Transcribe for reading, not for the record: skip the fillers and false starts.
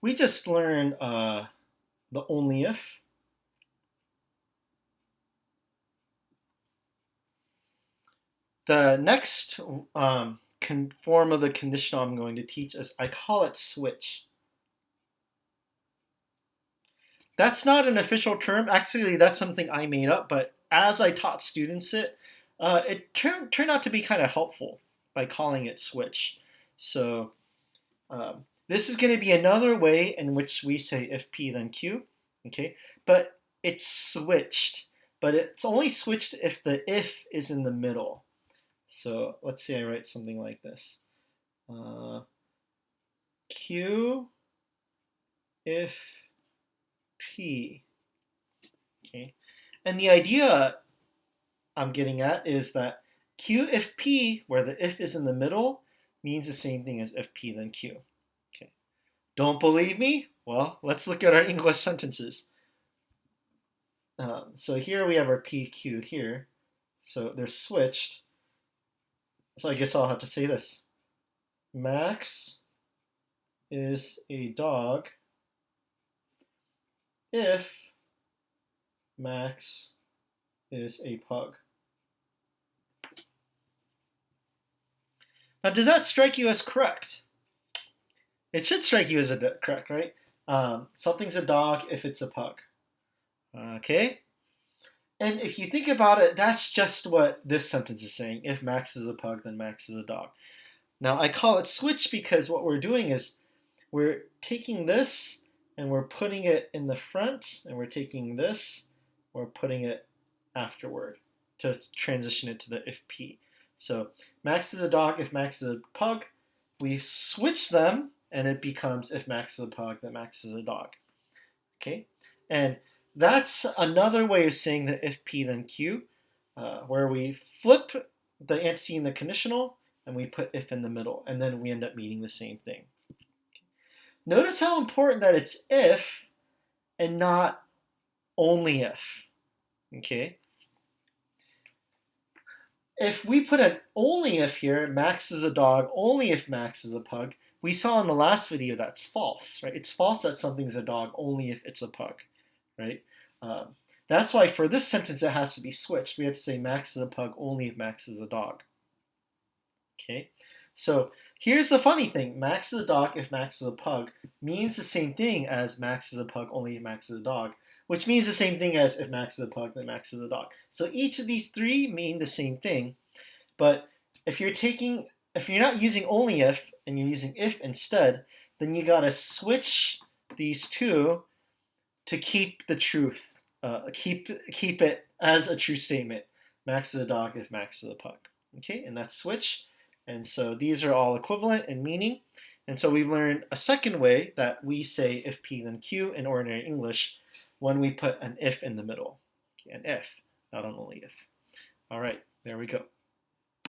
we just learned the only if. The next form of the conditional I'm going to teach is, I call it switch. That's not an official term. Actually, that's something I made up, but as I taught students it turned out to be kind of helpful by calling it switch. So this is going to be another way in which we say if P then Q, okay? But it's switched, but it's only switched if the if is in the middle. So let's say I write something like this. Q if P, okay? And the idea I'm getting at is that Q if P, where the if is in the middle, means the same thing as if P then Q. Okay. Don't believe me? Well, let's look at our English sentences. So here we have our P, Q here. So they're switched. So I guess I'll have to say this. Max is a dog if Max is a pug. Now, does that strike you as correct? It should strike you as correct, right? Something's a dog if it's a pug. Okay? And if you think about it, that's just what this sentence is saying. If Max is a pug, then Max is a dog. Now, I call it switch because what we're doing is we're taking this and we're putting it in the front, and we're taking this, we're putting it afterward to transition it to the if P. So Max is a dog if Max is a pug. We switch them, and it becomes if Max is a pug, then Max is a dog. Okay? And that's another way of saying the if P then Q, where we flip the antecedent and the conditional, and we put if in the middle, and then we end up meaning the same thing. Notice how important that it's if and not only if. Okay? If we put an only if here, Max is a dog only if Max is a pug, we saw in the last video that's false, right? It's false that something's a dog only if it's a pug, right? That's why for this sentence it has to be switched. We have to say Max is a pug only if Max is a dog. Okay, so here's the funny thing. Max is a dog if Max is a pug means the same thing as Max is a pug only if Max is a dog, which means the same thing as if Max is a pug, then Max is a dog. So each of these three mean the same thing, but if you're not using only if and you're using if instead, then you gotta switch these two to keep the truth, keep it as a true statement. Max is a dog if Max is a pug. Okay, and that's switch. And so these are all equivalent in meaning. And so we've learned a second way that we say if P then Q in ordinary English when we put an if in the middle. An if, not an only if. All right, there we go.